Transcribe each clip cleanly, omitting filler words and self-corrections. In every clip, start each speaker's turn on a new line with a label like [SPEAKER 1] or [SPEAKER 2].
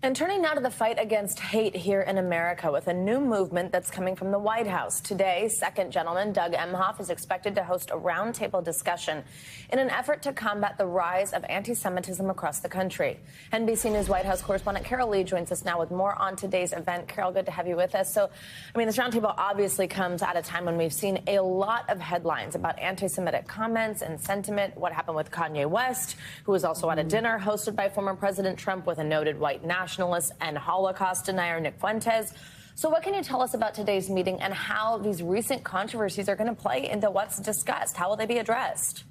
[SPEAKER 1] And turning now to the fight against hate here in America with a new movement that's coming from the White House. Today, Second Gentleman Doug Emhoff is expected to host a roundtable discussion in an effort to combat the rise of anti-Semitism across the country. NBC News White House correspondent Carol Lee joins us now with more on today's event. Carol, good to have you with us. So, this roundtable obviously comes at a time when we've seen a lot of headlines about anti-Semitic comments and sentiment. What happened with Kanye West, who was also at a dinner hosted by former President Trump with a noted white nationalist and Holocaust denier Nick Fuentes. So what can you tell us about today's meeting and how these recent controversies are going to play into what's discussed? How will they be addressed?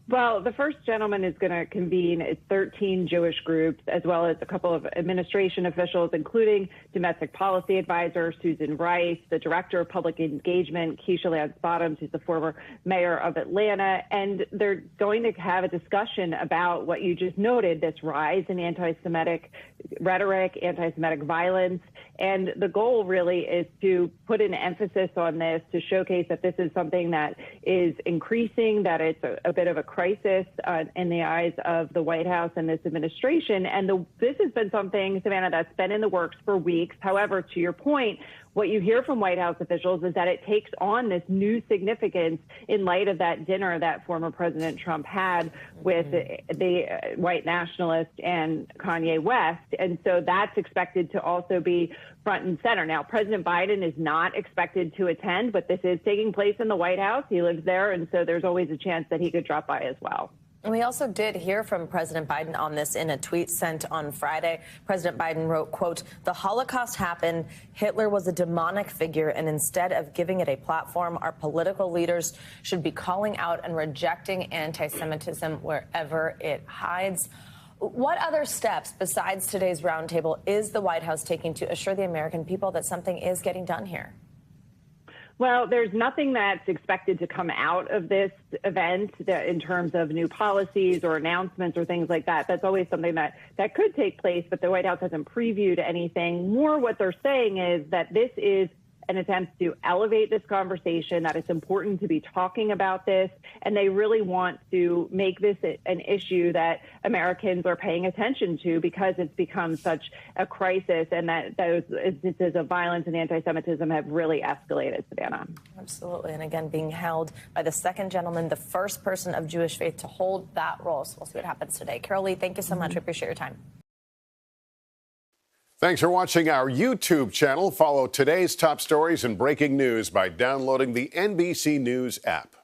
[SPEAKER 2] Well, the First Gentleman is going to convene 13 Jewish groups, as well as a couple of administration officials, including domestic policy advisor Susan Rice, the director of public engagement, Keisha Lance Bottoms, who's the former mayor of Atlanta. And they're going to have a discussion about what you just noted, this rise in anti-Semitic rhetoric, anti-Semitic violence. And the goal really is to put an emphasis on this, to showcase that this is something that is increasing, that it's a bit of a crisis in the eyes of the White House and this administration. And this has been something, Savannah, that's been in the works for weeks. However, to your point, what you hear from White House officials is that it takes on this new significance in light of that dinner that former President Trump had with the white nationalist and Kanye West. And so that's expected to also be front and center. Now, President Biden is not expected to attend, but this is taking place in the White House. He lives there, and so there's always a chance that he could drop by as well.
[SPEAKER 1] And we also did hear from President Biden on this in a tweet sent on Friday. President Biden wrote, quote, "The Holocaust happened. Hitler was a demonic figure, and instead of giving it a platform, our political leaders should be calling out and rejecting anti-Semitism wherever it hides." What other steps besides today's roundtable is the White House taking to assure the American people that something is getting done here?
[SPEAKER 2] Well, there's nothing that's expected to come out of this event in terms of new policies or announcements or things like that. That's always something that could take place, but the White House hasn't previewed anything. More what they're saying is that this is an attempt to elevate this conversation, that it's important to be talking about this, and they really want to make this an issue that Americans are paying attention to because it's become such a crisis, and that those instances of violence and anti-Semitism have really escalated, Savannah.
[SPEAKER 1] Absolutely. And again, being held by the Second Gentleman, the first person of Jewish faith to hold that role. So we'll see what happens today. Carol Lee, thank you so much. We appreciate your time.
[SPEAKER 3] Thanks for watching our YouTube channel. Follow today's top stories and breaking news by downloading the NBC News app.